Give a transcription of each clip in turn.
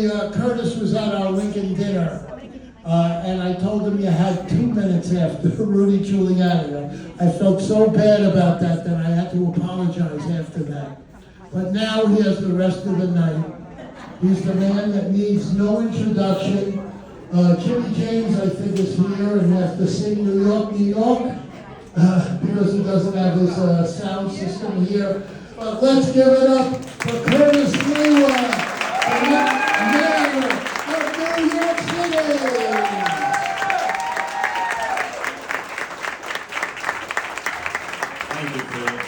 Actually, Curtis was at our Lincoln dinner, and I told him you had 2 minutes after Rudy Giuliani. I felt so bad about that I had to apologize after that. But now he has the rest of the night. He's the man that needs no introduction. Jimmy James, I think, is here and has to sing New York, New York, because he doesn't have his sound system here. But let's give it up for Curtis Sliwa, the mayor of New York City. Thank you, Chris.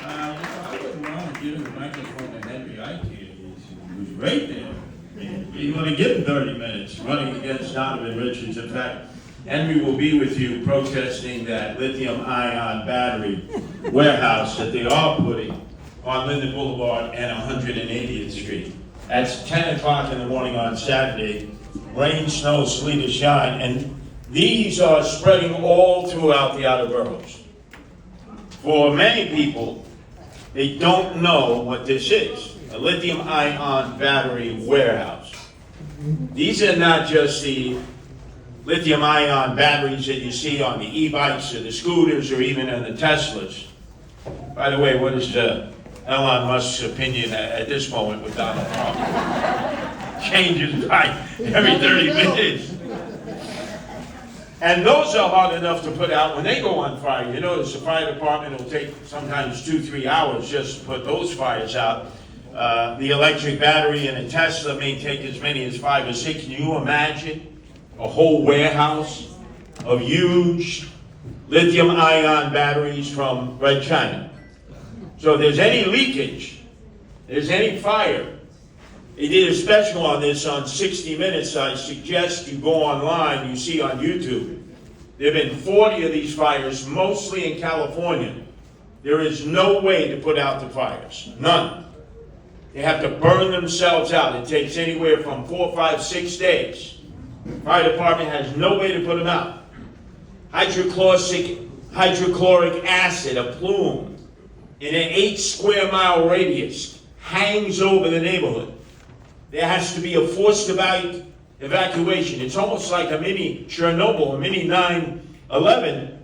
I wouldn't mind giving the microphone to Henry Ike here. He was right there. You want to give him 30 minutes running against Donovan Richards. In fact, Henry will be with you protesting that lithium-ion battery warehouse that they are putting on Linden Boulevard and 180th Street. That's 10 o'clock in the morning on Saturday. Rain, snow, sleet, or shine. And these are spreading all throughout the outer boroughs. For many people, they don't know what this is. A lithium-ion battery warehouse. These are not just the lithium-ion batteries that you see on the e-bikes or the scooters or even on the Teslas. By the way, what is Elon Musk's opinion at this moment with Donald Trump? Changes by every 30 minutes. And those are hard enough to put out when they go on fire. You notice the fire department will take sometimes 2-3 hours just to put those fires out. The electric battery in a Tesla may take as many as 5 or 6. Can you imagine a whole warehouse of huge lithium-ion batteries from Red China? So if there's any leakage, there's any fire, they did a special on this on 60 Minutes. I suggest you go online, you see on YouTube. There have been 40 of these fires, mostly in California. There is no way to put out the fires, none. They have to burn themselves out. It takes anywhere from 4, 5, 6 days. Fire department has no way to put them out. Hydrochloric acid, a plume, in an 8 square mile radius, hangs over the neighborhood. There has to be a forced evacuation. It's almost like a mini Chernobyl, a mini 9/11.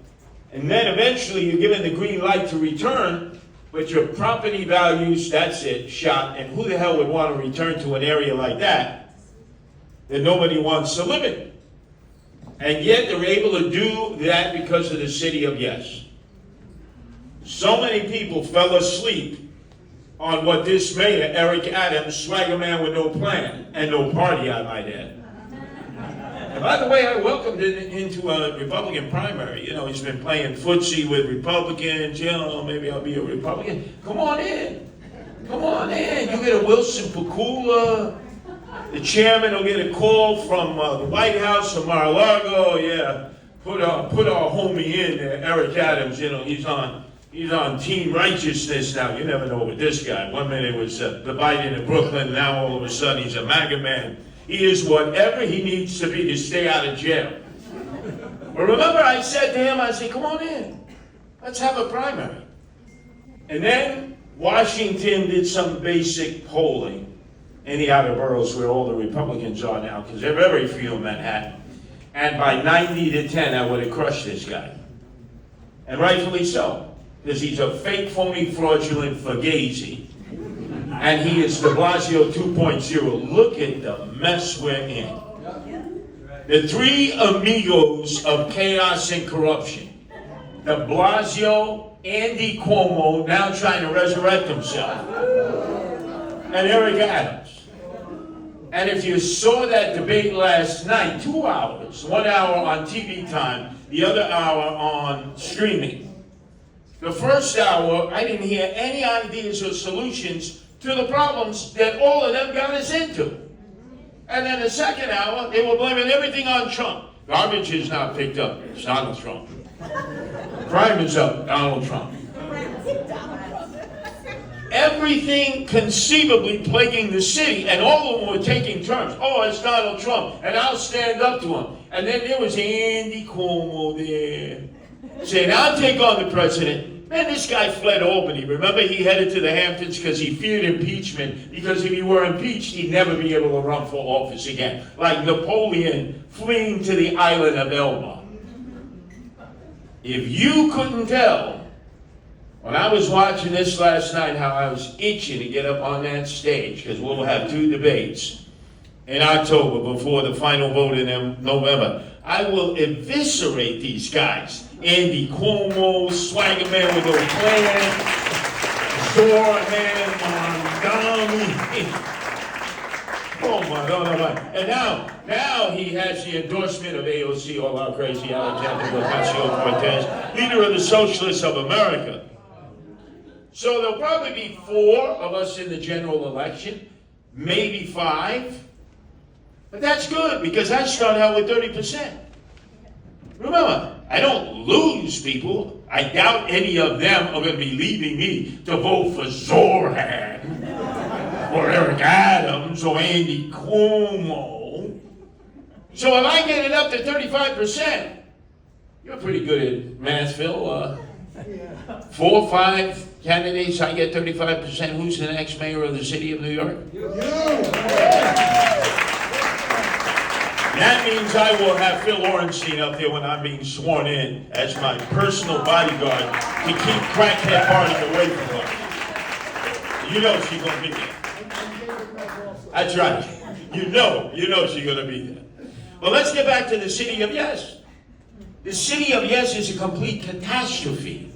And then eventually you're given the green light to return, but your property values, that's it, shot. And who the hell would want to return to an area like that nobody wants to live in? And yet they're able to do that because of the city of yes. So many people fell asleep on what this mayor, Eric Adams, swagger man with no plan and no party, I might add. And by the way, I welcomed him into a Republican primary. You know, he's been playing footsie with Republicans. You know, maybe I'll be a Republican. Come on in. Come on in. You get a Wilson Pakula. The chairman will get a call from the White House from Mar-a-Lago. Yeah, put our homie in there, Eric Adams. You know, he's on Team Righteousness now. You never know with this guy. One minute it was the Biden in Brooklyn. Now all of a sudden he's a MAGA man. He is whatever he needs to be to stay out of jail. But remember, I said to him, I said, come on in. Let's have a primary. And then Washington did some basic polling in the outer boroughs where all the Republicans are now, because they're very few in Manhattan. And by 90-10, I would have crushed this guy. And rightfully so, because he's a fake, phony, fraudulent fugazi. And he is de Blasio 2.0. Look at the mess we're in. The three amigos of chaos and corruption. De Blasio, Andy Cuomo, now trying to resurrect himself. And Eric Adams. And if you saw that debate last night, 2 hours, 1 hour on TV time, the other hour on streaming. The first hour, I didn't hear any ideas or solutions to the problems that all of them got us into. And then the second hour, they were blaming everything on Trump. Garbage is not picked up. It's Donald Trump. Crime is up. Donald Trump. Everything conceivably plaguing the city, and all of them were taking turns. Oh, it's Donald Trump, and I'll stand up to him. And then there was Andy Cuomo there, saying, I'll take on the president. Man, this guy fled Albany. Remember, he headed to the Hamptons because he feared impeachment, because if he were impeached, he'd never be able to run for office again. Like Napoleon fleeing to the island of Elba. If you couldn't tell, when I was watching this last night, how I was itching to get up on that stage, because we'll have 2 debates in October before the final vote in November. I will eviscerate these guys. Andy Cuomo, Swagger Man with a plan, Zorhan, Mondami. Oh my God. And now he has the endorsement of AOC, all our crazy Alexander Ocasio-Cortez, leader of the Socialists of America. So there'll probably be 4 of us in the general election, maybe 5. But that's good, because I start out with 30%. Remember, I don't lose people. I doubt any of them are going to be leaving me to vote for Zorhan or Eric Adams or Andy Cuomo. So if I get it up to 35%, you're pretty good at math, Phil. 4 or 5 candidates, I get 35%. Who's the next mayor of the city of New York? That means I will have Phil Orenstein up there when I'm being sworn in as my personal bodyguard to keep crackhead parties away from us. You know she's going to be there. That's right. You know she's going to be there. Well, let's get back to the city of yes. The city of yes is a complete catastrophe.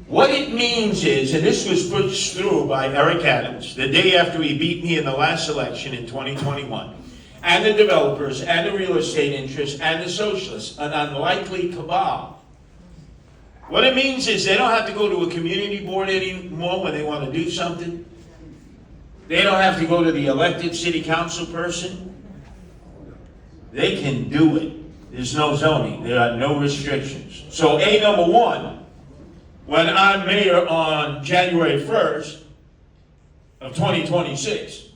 What it means is, and this was pushed through by Eric Adams the day after he beat me in the last election in 2021, and the developers, and the real estate interests, and the socialists, an unlikely cabal. What it means is they don't have to go to a community board anymore when they want to do something. They don't have to go to the elected city council person. They can do it. There's no zoning. There are no restrictions. So number 1, when I'm mayor on January 1st of 2026,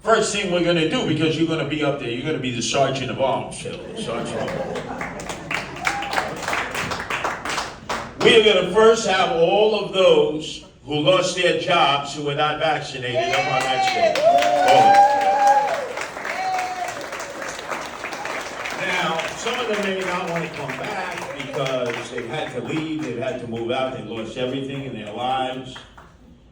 first thing we're going to do, because you're going to be up there, you're going to be the sergeant of arms, Phil. Sergeant of arms. We are going to first have all of those who lost their jobs who were not vaccinated up on that stage. Now, some of them may not want to come back because they've had to leave, they've had to move out, they've lost everything in their lives.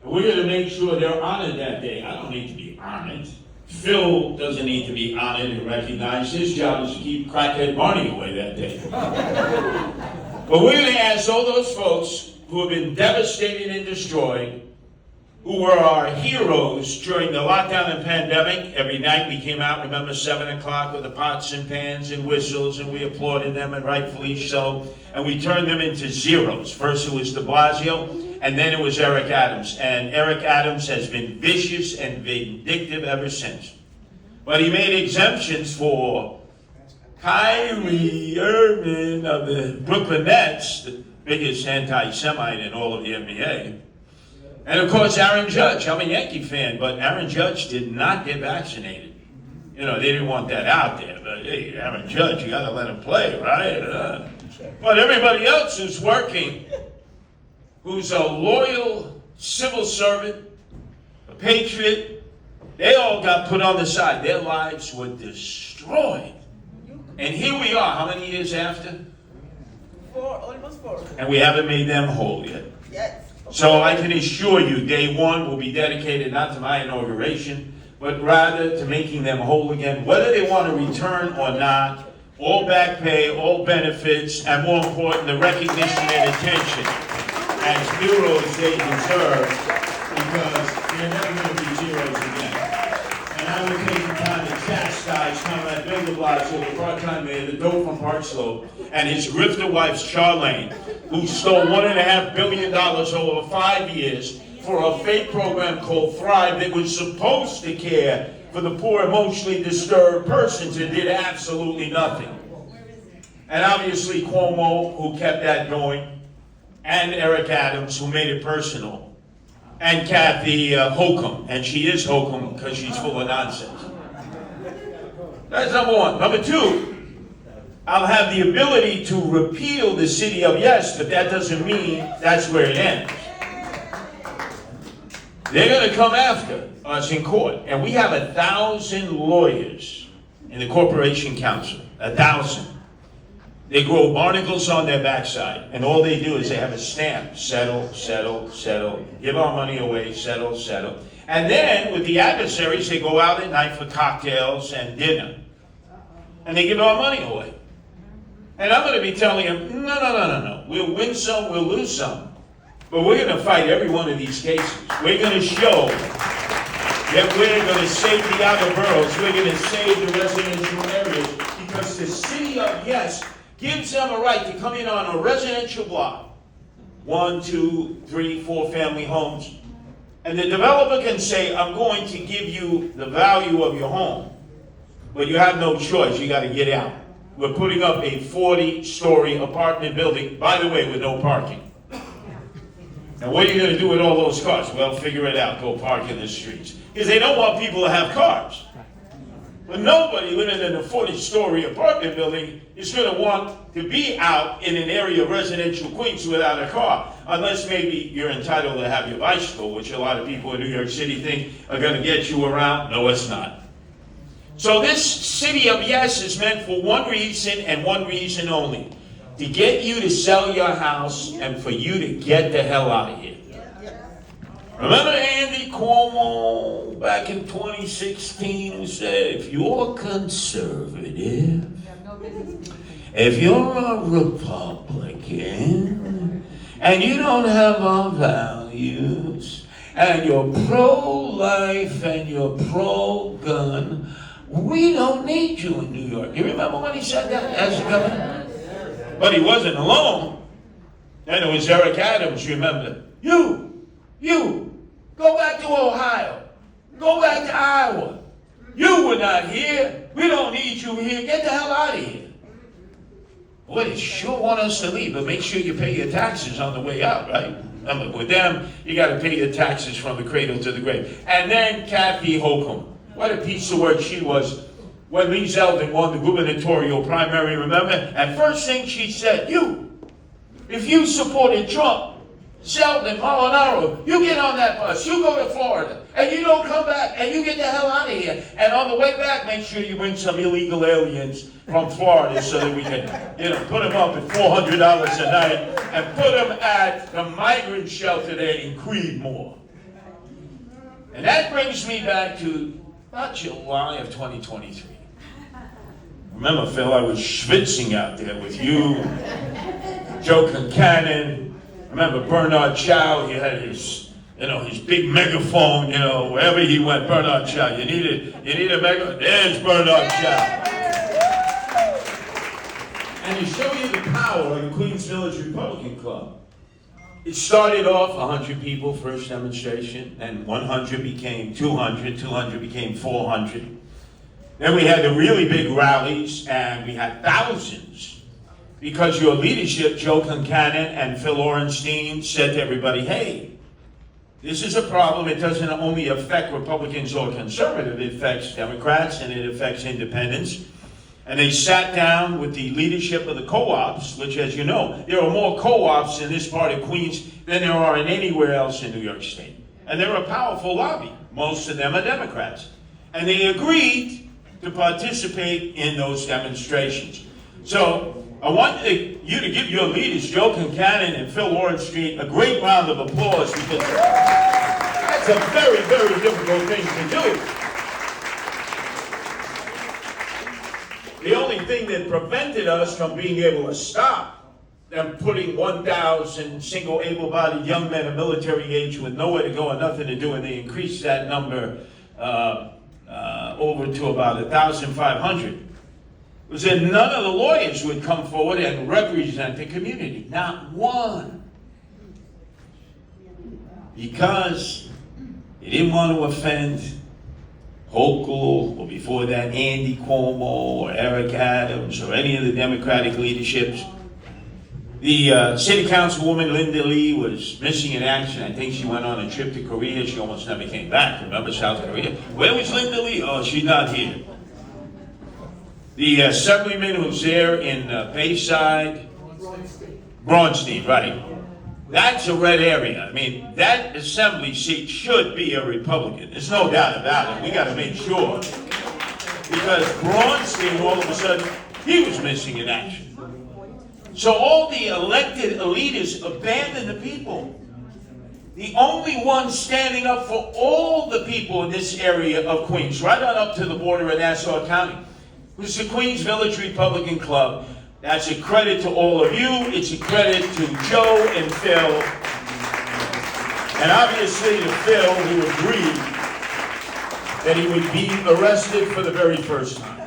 We're going to make sure they're honored that day. I don't need to be honored. Phil doesn't need to be honored and recognized. His job is to keep crackhead Barney away that day. But we're going to ask all those folks who have been devastated and destroyed, who were our heroes during the lockdown and pandemic. Every night we came out, remember, 7 o'clock with the pots and pans and whistles, and we applauded them, and rightfully so. And we turned them into zeros. First it was de Blasio, and then it was Eric Adams. And Eric Adams has been vicious and vindictive ever since. But he made exemptions for Kyrie Irving of the Brooklyn Nets, the biggest anti-Semite in all of the NBA. And of course, Aaron Judge. I'm a Yankee fan, but Aaron Judge did not get vaccinated. You know, they didn't want that out there. But hey, Aaron Judge, you got to let him play, right? But everybody else who's working, who's a loyal civil servant, a patriot, they all got put on the side. Their lives were destroyed. And here we are, how many years after? 4, almost 4. And we haven't made them whole yet. Yes. So I can assure you, day 1 will be dedicated not to my inauguration, but rather to making them whole again, whether they want to return or not, all back pay, all benefits, and more important, the recognition and attention as heroes they deserve, because they're never going to be zeros again. And I will take the time to chastise Conrad Bill de Blasio, the part-time mayor, the dope from Park Slope, and his grifter wife, Charlene, who stole $1.5 billion over 5 years for a fake program called Thrive that was supposed to care for the poor, emotionally disturbed persons and did absolutely nothing. And obviously Cuomo, who kept that going, and Eric Adams, who made it personal, and Kathy Hochul, and she is Hochul because she's full of nonsense. That's number 1. Number 2, I'll have the ability to repeal the city of yes, but that doesn't mean that's where it ends. They're going to come after us in court, and we have 1,000 lawyers in the Corporation Council, 1,000. They grow barnacles on their backside, and all they do is they have a stamp, settle, settle, settle, give our money away, settle, settle. And then with the adversaries, they go out at night for cocktails and dinner, and they give our money away. And I'm going to be telling them, no. We'll win some, we'll lose some. But we're going to fight every one of these cases. We're going to show that we're going to save the outer boroughs. We're going to save the residential areas because the city of yes gives them a right to come in on a residential block. 1, 2, 3, 4 family homes. And the developer can say, I'm going to give you the value of your home. But you have no choice. You got to get out. We're putting up a 40-story apartment building, by the way, with no parking. Now, what are you going to do with all those cars? Well, figure it out. Go park in the streets. Because they don't want people to have cars. But nobody living in a 40-story apartment building is going to want to be out in an area of residential Queens without a car. Unless maybe you're entitled to have your bicycle, which a lot of people in New York City think are going to get you around. No, it's not. So this city of yes is meant for one reason and one reason only. To get you to sell your house and for you to get the hell out of here. Remember Andy Cuomo back in 2016 who said, if you're conservative, if you're a Republican, and you don't have our values, and you're pro-life and you're pro-gun, we don't need you in New York. You remember when he said that as a governor? But he wasn't alone. And it was Eric Adams, remember. You, go back to Ohio. Go back to Iowa. You were not here. We don't need you here. Get the hell out of here. Boy, they sure want us to leave, but make sure you pay your taxes on the way out, right? With them, you got to pay your taxes from the cradle to the grave. And then Kathy Hochul. What a piece of work she was when Lee Zeldin won the gubernatorial primary, remember? And first thing she said, if you supported Trump, Zeldin, Molinaro, you get on that bus, you go to Florida, and you don't come back, and you get the hell out of here. And on the way back, make sure you bring some illegal aliens from Florida so that we can, put them up at $400 a night and put them at the migrant shelter there in Creedmoor. And that brings me back to about July of 2023. Remember, Phil, I was schwitzing out there with you, Joe Concannon. Remember Bernard Chow? He had his big megaphone. Wherever he went, Bernard Chow. You need a megaphone. There's Bernard Chow. And to show you the power of the Queens Village Republican Club, it started off 100 people, first demonstration, and 100 became 200, 200 became 400. Then we had the really big rallies, and we had thousands, because your leadership, Joe Concannon and Phil Orenstein, said to everybody, hey, this is a problem. It doesn't only affect Republicans or conservatives, it affects Democrats and it affects independents. And they sat down with the leadership of the co-ops, which, as you know, there are more co-ops in this part of Queens than there are in anywhere else in New York State. And they're a powerful lobby. Most of them are Democrats. And they agreed to participate in those demonstrations. So I want you to give your leaders, Joe Concannon and Phil Orenstein, a great round of applause, because that's a very, very difficult thing to do. The only thing that prevented us from being able to stop them putting 1,000 single able-bodied young men of military age with nowhere to go and nothing to do, and they increased that number over to about 1,500, was that none of the lawyers would come forward and represent the community. Not one. Because they didn't want to offend Hochul, or before that, Andy Cuomo, or Eric Adams, or any of the Democratic leaderships. The city councilwoman, Linda Lee, was missing in action. I think she went on a trip to Korea. She almost never came back. Remember South Korea? Where was Linda Lee? Oh, she's not here. The assemblyman who's there in Bayside, Braunstein, right? That's a red area. I mean, that assembly seat should be a Republican. There's no doubt about it. We got to make sure. Because Braunstein, all of a sudden, he was missing in action. So all the elected elitists abandoned the people. The only one standing up for all the people in this area of Queens, right on up to the border of Nassau County, was the Queens Village Republican Club. That's a credit to all of you. It's a credit to Joe and Phil. And obviously to Phil, who agreed that he would be arrested for the very first time.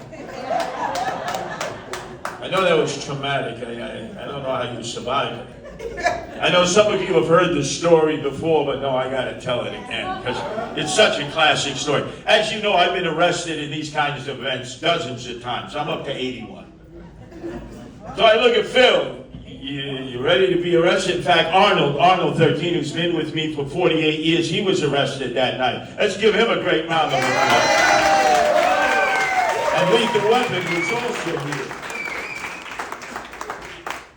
I know that was traumatic. I don't know how you survived it. I know some of you have heard the story before, but no, I gotta tell it again, because it's such a classic story. As you know, I've been arrested in these kinds of events dozens of times. I'm up to 81. So I look at Phil, you ready to be arrested? In fact, Arnold 13, who's been with me for 48 years, he was arrested that night. Let's give him a great round of applause. And Lethal Weapon was also here.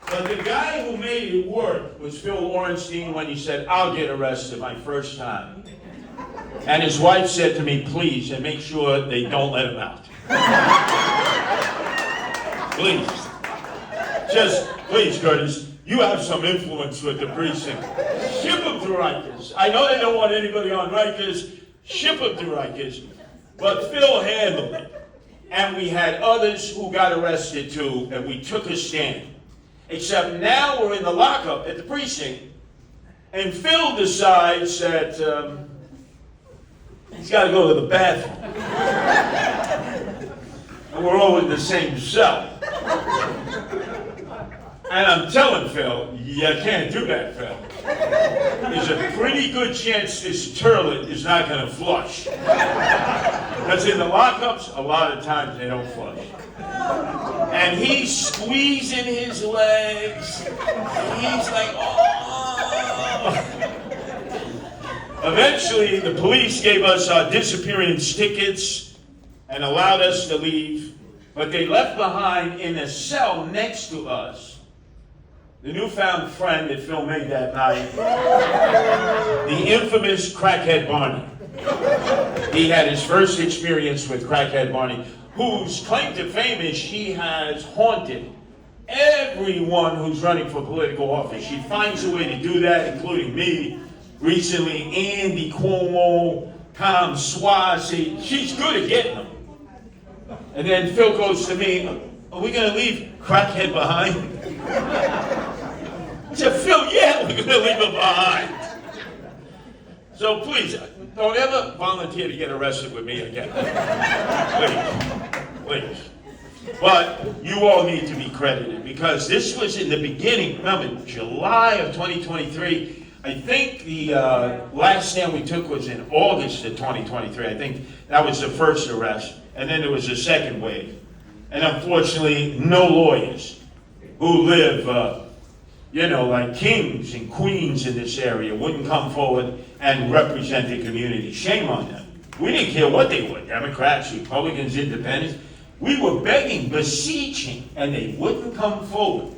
But the guy who made it work was Phil Orenstein when he said, I'll get arrested my first time. And his wife said to me, please, and make sure they don't let him out. Please. Just, please, Curtis, you have some influence with the precinct. Ship him to Rikers. I know they don't want anybody on Rikers. Ship him to Rikers. But Phil handled it. And we had others who got arrested too, and we took a stand. Except now we're in the lockup at the precinct, and Phil decides that he's got to go to the bathroom. And we're all in the same cell. And I'm telling Phil, you can't do that, Phil. There's a pretty good chance this toilet is not going to flush. Because in the lockups, a lot of times they don't flush. And he's squeezing his legs. He's like, oh. Eventually, the police gave us our disappearance tickets and allowed us to leave. But they left behind in a cell next to us the newfound friend that Phil made that night, the infamous crackhead Barney. He had his first experience with crackhead Barney, whose claim to fame is she has haunted everyone who's running for political office. She finds a way to do that, including me, recently Andy Cuomo, Tom Suozzi. She's good at getting them. And then Phil goes to me, are we going to leave crackhead behind? I said, Phil, yeah, we're going to leave him behind. So please, don't ever volunteer to get arrested with me again. Please. But you all need to be credited, because this was in the beginning. Remember, July of 2023. I think the last stand we took was in August of 2023. I think that was the first arrest. And then there was a second wave. And unfortunately, no lawyers who live, like kings and queens in this area wouldn't come forward and represent the community. Shame on them. We didn't care what they were, Democrats, Republicans, Independents. We were begging, beseeching, and they wouldn't come forward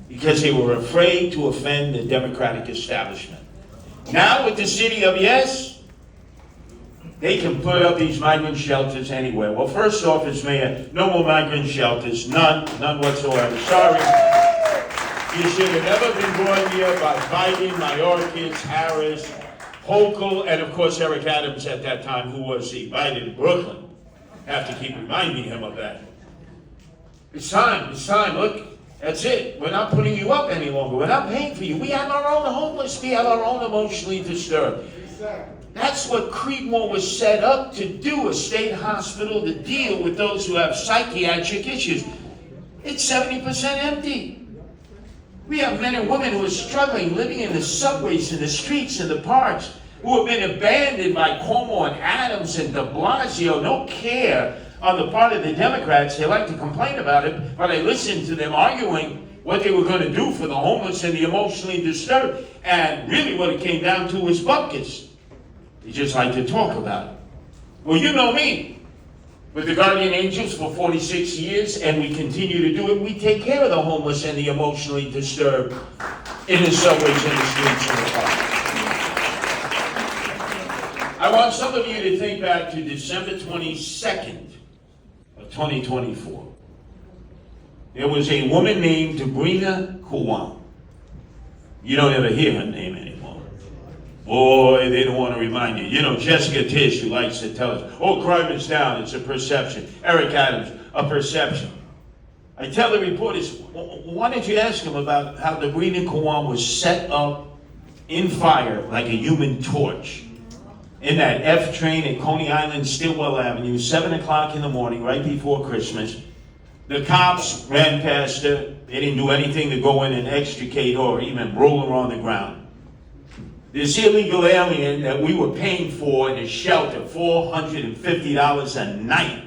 because they were afraid to offend the Democratic establishment. Now with the city of yes, they can put up these migrant shelters anywhere. Well, first off, as mayor, no more migrant shelters, none whatsoever. Sorry. You should have never been brought here by Biden, Mayoral, Harris, Hochul, and of course Eric Adams at that time, who was the Biden in Brooklyn. Have to keep reminding him of that. It's time, look, that's it. We're not putting you up any longer. We're not paying for you. We have our own homeless. We have our own emotionally disturbed. That's what Creedmoor was set up to do, a state hospital to deal with those who have psychiatric issues. It's 70% empty. We have men and women who are struggling, living in the subways, in the streets, in the parks, who have been abandoned by Cuomo and Adams and de Blasio. No care on the part of the Democrats. They like to complain about it, but I listened to them arguing what they were going to do for the homeless and the emotionally disturbed. And really what it came down to was buckets. They just like to talk about it. Well, you know me. with the Guardian Angels for 46 years, and we continue to do it. We take care of the homeless and the emotionally disturbed in the subways and the streets and the parks. I want some of you to think back to December 22nd of 2024. There was a woman named Debrina Kwan. You don't ever hear her name anymore. Boy, they don't want to remind you. You know, Jessica Tisch, who likes to tell us, oh, crime is down, it's a perception. Eric Adams, a perception. I tell the reporters, why don't you ask them about how Debrina Kwan was set up in fire like a human torch in that F train at Coney Island, Stillwell Avenue, 7 o'clock in the morning, right before Christmas. The cops ran past her. They didn't do anything to go in and extricate her or even roll her on the ground. This illegal alien that we were paying for in a shelter, $450 a night.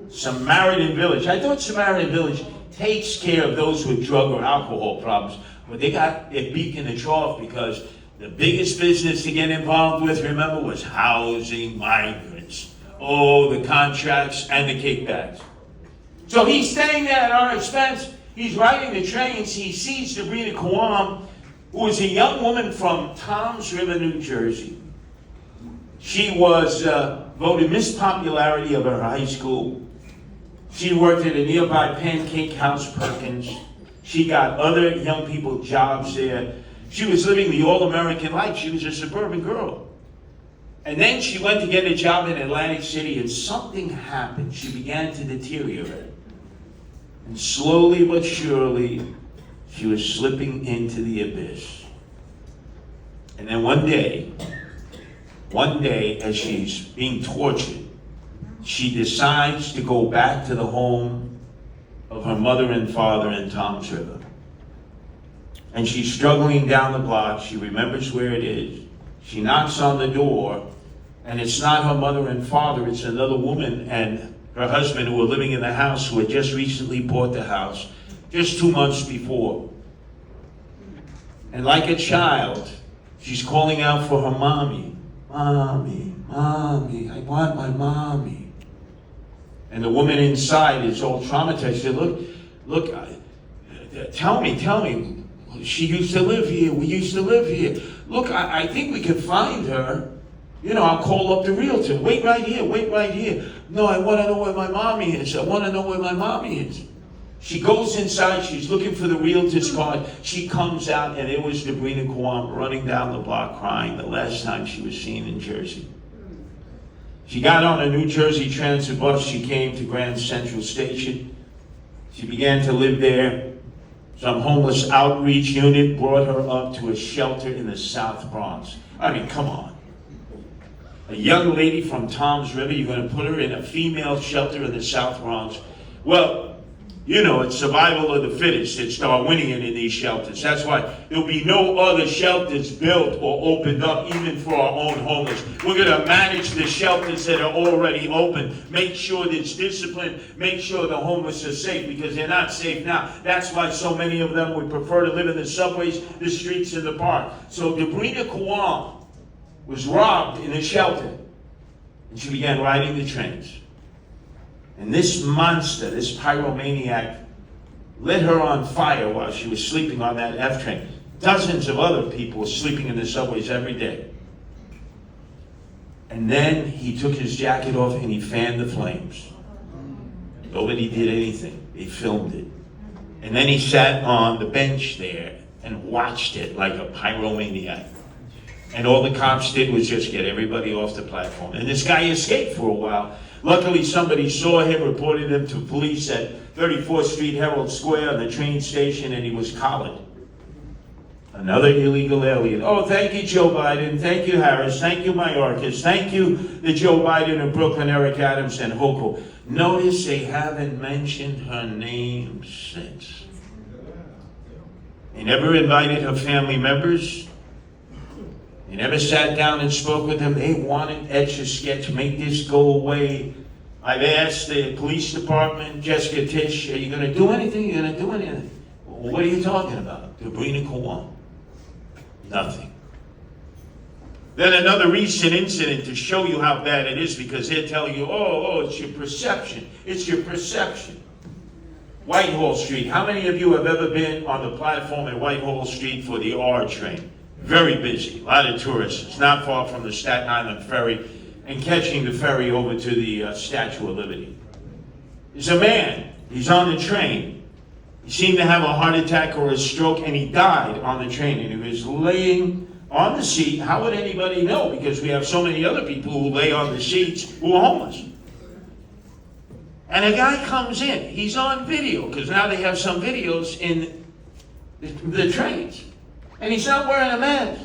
Samaritan Village. I thought Samaritan Village takes care of those with drug or alcohol problems, but they got their beak in the trough because the biggest business to get involved with, remember, was housing migrants. Oh, the contracts and the kickbacks. So he's staying there at our expense. He's riding the trains. He sees Debrina Kwan, who is a young woman from Toms River, New Jersey. She was voted Miss Popularity of her high school. She worked at a nearby Pancake House Perkins. She got other young people jobs there. She was living the all-American life. She was a suburban girl. And then she went to get a job in Atlantic City, and something happened. She began to deteriorate. And slowly but surely, she was slipping into the abyss. And then one day, as she's being tortured, she decides to go back to the home of her mother and father in Toms River. And she's struggling down the block. She remembers where it is. She knocks on the door, and it's not her mother and father, it's another woman and her husband who were living in the house, who had just recently bought the house, just 2 months before. And like a child, she's calling out for her mommy. Mommy, mommy, I want my mommy. And the woman inside is all traumatized. She said, look, tell me. She used to live here. We used to live here. Look, I think we can find her. You know, I'll call up the realtor. Wait right here. No, I want to know where my mommy is. She goes inside. She's looking for the realtor's card. She comes out, and it was Debrina Kwan running down the block crying the last time she was seen in Jersey. She got on a New Jersey Transit bus. She came to Grand Central Station. She began to live there. Some homeless outreach unit brought her up to a shelter in the South Bronx. I mean, come on. A young lady from Toms River, you're going to put her in a female shelter in the South Bronx. Well, you know, it's survival of the fittest. It's Darwinian in these shelters. That's why there'll be no other shelters built or opened up, even for our own homeless. We're going to manage the shelters that are already open. Make sure there's discipline. Make sure the homeless are safe, because they're not safe now. That's why so many of them would prefer to live in the subways, the streets, and the park. So Debrina Kwan was robbed in a shelter, and she began riding the trains. And this monster, this pyromaniac, lit her on fire while she was sleeping on that F train. Dozens of other people were sleeping in the subways every day. And then he took his jacket off and he fanned the flames. Nobody did anything. They filmed it. And then he sat on the bench there and watched it like a pyromaniac. And all the cops did was just get everybody off the platform. And this guy escaped for a while. Luckily, somebody saw him, reported him to police at 34th Street Herald Square on the train station, and he was collared. Another illegal alien. Oh, thank you, Joe Biden. Thank you, Harris. Thank you, Mayorkas. Thank you, the Joe Biden of Brooklyn, Eric Adams, and Hochul. Notice they haven't mentioned her name since. They never invited her family members. They never sat down and spoke with them. They wanted Etch-a-Sketch, make this go away. I've asked the police department, Jessica Tisch, are you going to do anything? You're going to do anything? Well, what are you talking about? Debrina Kwan. Nothing. Then another recent incident to show you how bad it is, because they're telling you, oh, it's your perception. It's your perception. Whitehall Street. How many of you have ever been on the platform at Whitehall Street for the R train? Very busy, a lot of tourists. It's not far from the Staten Island ferry, and catching the ferry over to the Statue of Liberty. There's a man, he's on the train. He seemed to have a heart attack or a stroke, and he died on the train, and he was laying on the seat. How would anybody know? Because we have so many other people who lay on the seats who are homeless. And a guy comes in, he's on video, because now they have some videos in the trains. And he's not wearing a mask.